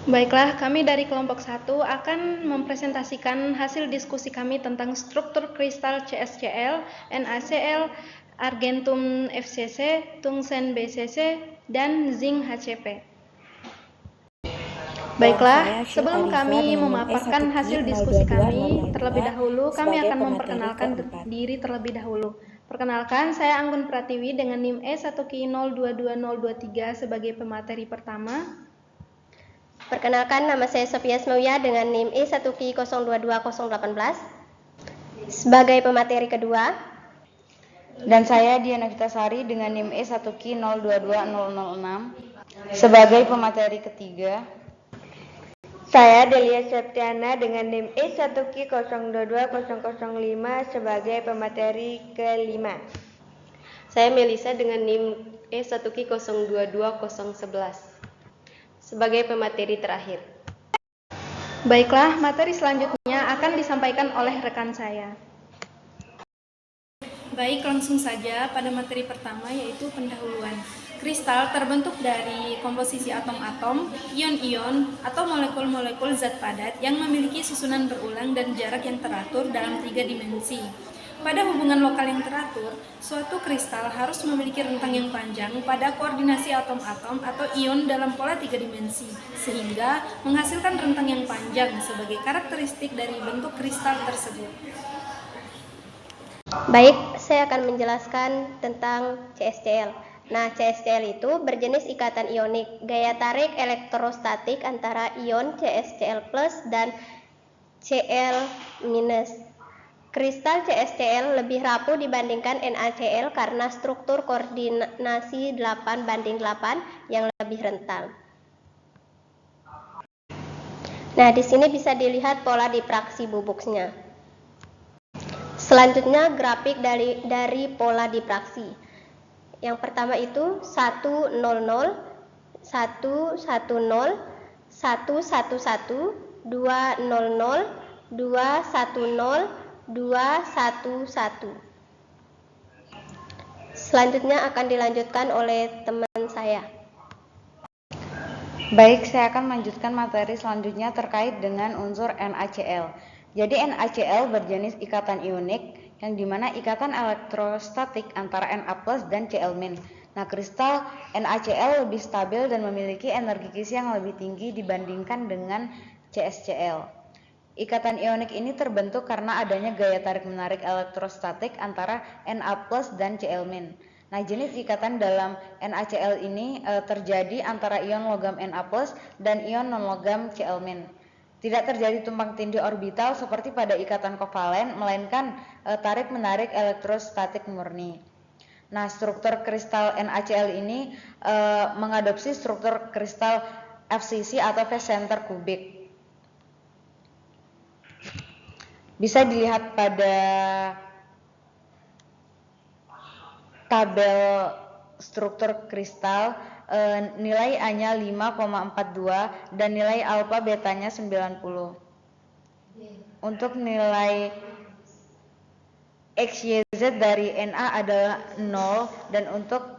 Baiklah, kami dari kelompok 1 akan mempresentasikan hasil diskusi kami tentang struktur kristal CSCl, NaCl, argentum FCC, tungsten BCC, dan zinc HCP. Baiklah, sebelum kami memaparkan hasil diskusi kami, terlebih dahulu kami akan memperkenalkan diri terlebih dahulu. Perkenalkan, saya Anggun Pratiwi dengan NIM E1Ki022023 sebagai pemateri pertama. Perkenalkan, nama saya Sofia Smauya dengan NIM E1Ki022018 sebagai pemateri kedua. Dan saya Diana Vitasari dengan NIM E1Ki022006 sebagai pemateri ketiga. Saya Delia Septiana dengan NIM E1Ki022005 sebagai pemateri kelima. Saya Melisa dengan NIM E1Ki022011 sebagai pemateri terakhir. Baiklah, materi selanjutnya akan disampaikan oleh rekan saya. Baik, langsung saja pada materi pertama, yaitu pendahuluan. Kristal terbentuk dari komposisi atom-atom, ion-ion, atau molekul-molekul zat padat yang memiliki susunan berulang dan jarak yang teratur dalam 3 dimensi. Pada hubungan lokal yang teratur, suatu kristal harus memiliki rentang yang panjang pada koordinasi atom-atom atau ion dalam pola 3 dimensi, sehingga menghasilkan rentang yang panjang sebagai karakteristik dari bentuk kristal tersebut. Baik, saya akan menjelaskan tentang CSCl. Nah, CSCl itu berjenis ikatan ionik, gaya tarik elektrostatik antara ion CSCl+ dan Cl-. Kristal CSCl lebih rapuh dibandingkan NaCl karena struktur koordinasi 8:8 yang lebih rentan. Nah, di sini bisa dilihat pola diffraksi bubuknya. Selanjutnya grafik dari pola diffraksi. Yang pertama itu 100, 110, 111, 200, 210, 211. Selanjutnya akan dilanjutkan oleh teman saya. Baik, saya akan melanjutkan materi selanjutnya terkait dengan unsur NaCl. Jadi NaCl berjenis ikatan ionik yang dimana ikatan elektrostatik antara Na+ dan Cl-. Nah, kristal NaCl lebih stabil dan memiliki energi kisi yang lebih tinggi dibandingkan dengan CSCl. Ikatan ionik ini terbentuk karena adanya gaya tarik-menarik elektrostatik antara Na+ dan Cl-. Nah, jenis ikatan dalam NaCl ini terjadi antara ion logam Na+ dan ion non-logam Cl-. Tidak terjadi tumpang tindih orbital seperti pada ikatan kovalen, melainkan tarik-menarik elektrostatik murni. Nah, struktur kristal NaCl ini mengadopsi struktur kristal FCC atau phase center kubik. Bisa dilihat pada tabel struktur kristal, nilai A-nya 5,42 dan nilai alfa betanya 90. Untuk nilai XYZ dari Na adalah 0 dan untuk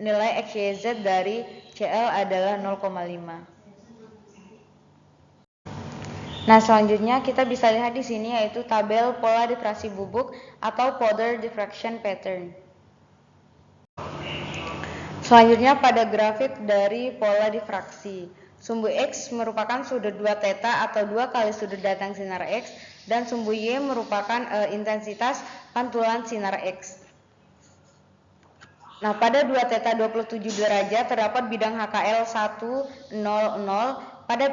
nilai XYZ dari Cl adalah 0,5. Nah, selanjutnya kita bisa lihat di sini yaitu tabel pola diffraksi bubuk atau powder diffraction pattern. Selanjutnya pada grafik dari pola diffraksi. Sumbu X merupakan sudut 2 theta atau 2 kali sudut datang sinar X dan sumbu Y merupakan intensitas pantulan sinar X. Nah, pada 2 theta 27 derajat terdapat bidang HKL 100, pada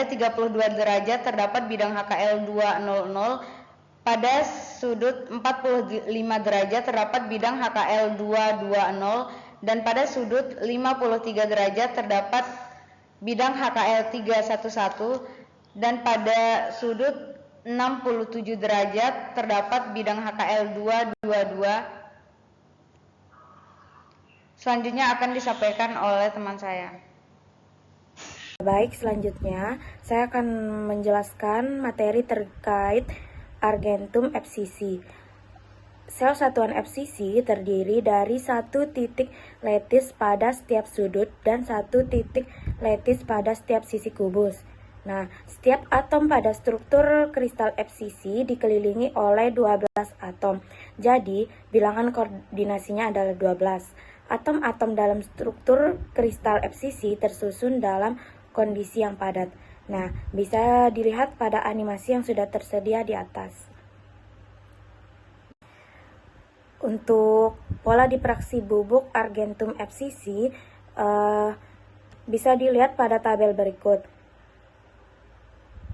32 derajat terdapat bidang HKL 200, pada sudut 45 derajat terdapat bidang HKL 220 dan pada sudut 53 derajat terdapat bidang HKL 311 dan pada sudut 67 derajat terdapat bidang HKL 222. Selanjutnya akan disampaikan oleh teman saya. Baik, selanjutnya saya akan menjelaskan materi terkait argentum FCC. Sel satuan FCC terdiri dari satu titik lattice pada setiap sudut dan satu titik lattice pada setiap sisi kubus. Nah, setiap atom pada struktur kristal FCC dikelilingi oleh 12 atom. Jadi, bilangan koordinasinya adalah 12. Atom-atom dalam struktur kristal FCC tersusun dalam kondisi yang padat. Nah, bisa dilihat pada animasi yang sudah tersedia di atas. Untuk pola diffraksi bubuk argentum FCC bisa dilihat pada tabel berikut.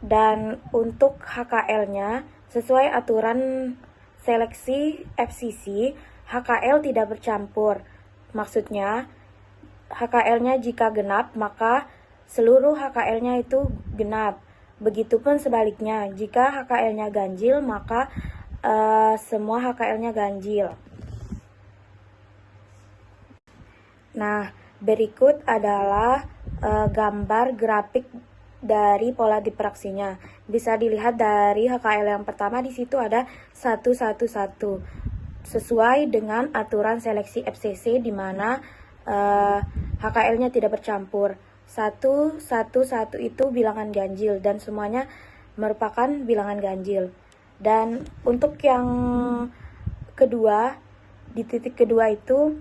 Dan untuk HKL-nya, sesuai aturan seleksi FCC, HKL tidak bercampur. Maksudnya, HKL-nya jika genap, maka seluruh HKL-nya itu genap. Begitupun sebaliknya, jika HKL-nya ganjil, maka semua HKL-nya ganjil. Nah, berikut adalah gambar grafik dari pola diffraksinya. Bisa dilihat dari HKL yang pertama, di situ ada 111. Sesuai dengan aturan seleksi FCC di mana HKL-nya tidak bercampur. 111 itu bilangan ganjil dan semuanya merupakan bilangan ganjil. Dan untuk yang kedua, di titik kedua itu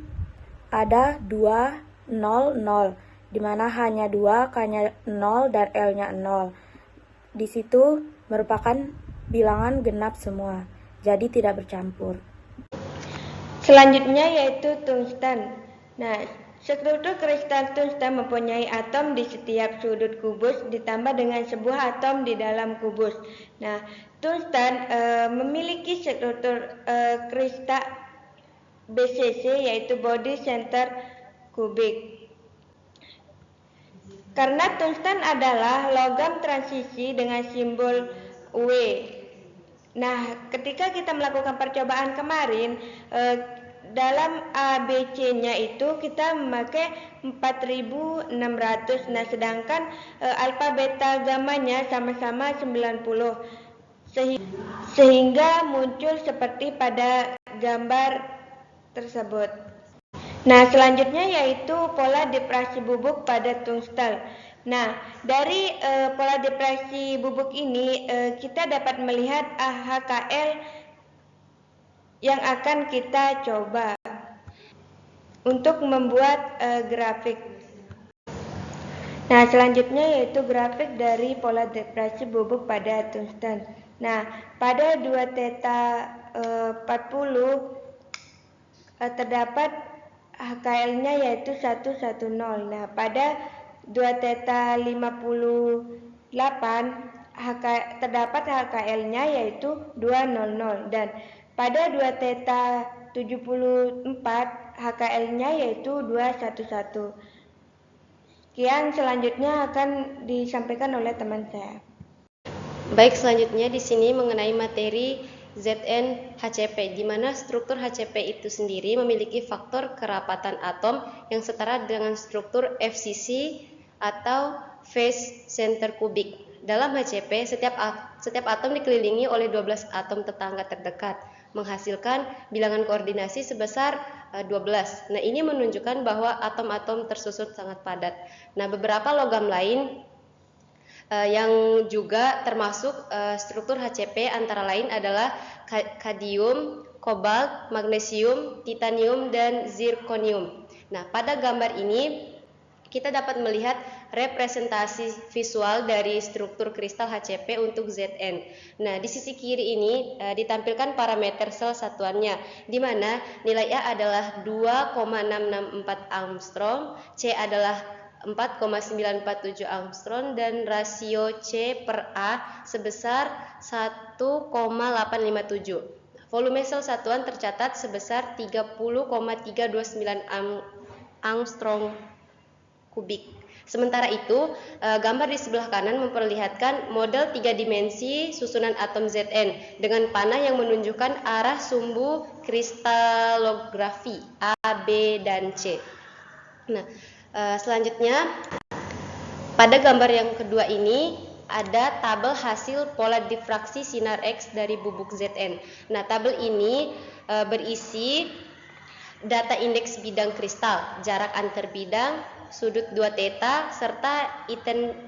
ada 2, 0, 0, di mana hanya 2, K-nya 0, dan L-nya 0. Di situ merupakan bilangan genap semua, jadi tidak bercampur. Selanjutnya yaitu tungsten. Nah, struktur kristal tungsten mempunyai atom di setiap sudut kubus ditambah dengan sebuah atom di dalam kubus. Nah, tungsten memiliki struktur kristal BCC yaitu body center kubik. Karena tungsten adalah logam transisi dengan simbol W. Nah, ketika kita melakukan percobaan kemarin, dalam ABC-nya itu kita memakai 4600. Nah, sedangkan alfa beta gamanya sama-sama 90. Sehingga muncul seperti pada gambar tersebut. Nah, selanjutnya yaitu pola diffraksi bubuk pada tungsten. Nah, dari pola diffraksi bubuk ini kita dapat melihat HKL yang akan kita coba untuk membuat grafik. Nah, selanjutnya yaitu grafik dari pola diffraksi bubuk pada tungsten. Nah, pada 2 theta 40 terdapat HKL-nya yaitu 110. Nah, pada 2 theta 58 terdapat HKL-nya yaitu 200 dan pada 2 theta 74 HKL-nya yaitu 211. Sekian, selanjutnya akan disampaikan oleh teman saya. Baik, selanjutnya di sini mengenai materi Zn HCP, di mana struktur HCP itu sendiri memiliki faktor kerapatan atom yang setara dengan struktur FCC atau phase center kubik. Dalam HCP, setiap atom dikelilingi oleh 12 atom tetangga terdekat, menghasilkan bilangan koordinasi sebesar 12. Nah, ini menunjukkan bahwa atom-atom tersusun sangat padat. Nah, beberapa logam lain yang juga termasuk struktur HCP antara lain adalah kadium, kobalt, magnesium, titanium, dan zirconium. Nah, pada gambar ini kita dapat melihat representasi visual dari struktur kristal HCP untuk Zn. Nah, di sisi kiri ini ditampilkan parameter sel satuannya, di mana nilai A adalah 2,664 Angstrom, C adalah 4,947 Angstrom, dan rasio C per A sebesar 1,857. Volume sel satuan tercatat sebesar 30,329 Angstrom kubik. Sementara itu, gambar di sebelah kanan memperlihatkan model 3 dimensi susunan atom Zn dengan panah yang menunjukkan arah sumbu kristalografi A, B, dan C. Nah, selanjutnya pada gambar yang kedua ini ada tabel hasil pola difraksi sinar X dari bubuk Zn. Nah, tabel ini berisi data indeks bidang kristal, jarak antar bidang, sudut 2 theta, serta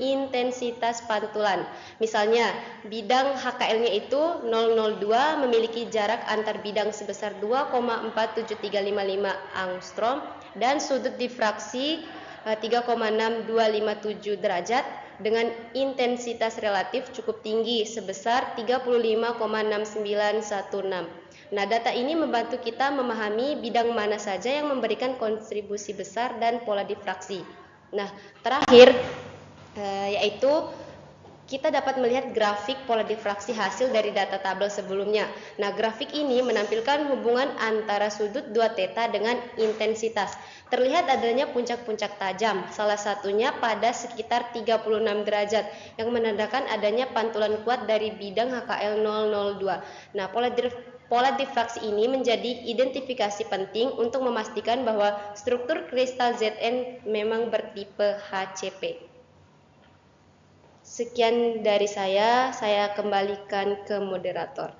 intensitas pantulan. Misalnya, bidang HKL-nya itu 002 memiliki jarak antar bidang sebesar 2,47355 angstrom dan sudut difraksi 3,6257 derajat dengan intensitas relatif cukup tinggi sebesar 35,6916. Nah, data ini membantu kita memahami bidang mana saja yang memberikan kontribusi besar dan pola difraksi. Nah, terakhir yaitu kita dapat melihat grafik pola difraksi hasil dari data tabel sebelumnya. Nah, grafik ini menampilkan hubungan antara sudut 2 theta dengan intensitas. Terlihat adanya puncak-puncak tajam, salah satunya pada sekitar 36 derajat, yang menandakan adanya pantulan kuat dari bidang HKL 002. Nah, pola difraksi ini menjadi identifikasi penting untuk memastikan bahwa struktur kristal Zn memang bertipe HCP. Sekian dari saya kembalikan ke moderator.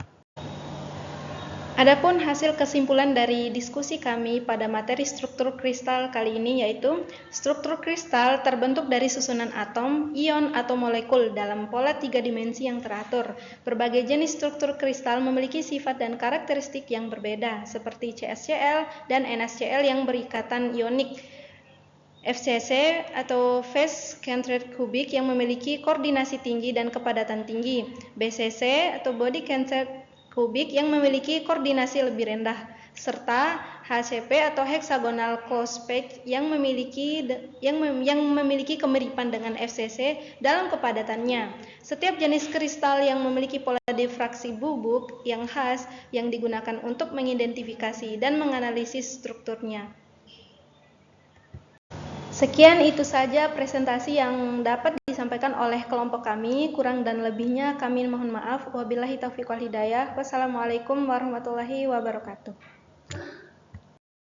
Adapun hasil kesimpulan dari diskusi kami pada materi struktur kristal kali ini yaitu struktur kristal terbentuk dari susunan atom, ion, atau molekul dalam pola 3 dimensi yang teratur. Berbagai jenis struktur kristal memiliki sifat dan karakteristik yang berbeda seperti CSCl dan NaCl yang berikatan ionik, FCC atau Phase Centered Cubic yang memiliki koordinasi tinggi dan kepadatan tinggi, BCC atau Body Centered Kubik yang memiliki koordinasi lebih rendah, serta HCP atau hexagonal closed-packed yang memiliki kemiripan dengan FCC dalam kepadatannya. Setiap jenis kristal yang memiliki pola difraksi bubuk yang khas yang digunakan untuk mengidentifikasi dan menganalisis strukturnya. Sekian itu saja presentasi yang dapat disampaikan oleh kelompok kami. Kurang dan lebihnya kami mohon maaf. Wabillahi taufiq wal hidayah. Wassalamualaikum warahmatullahi wabarakatuh.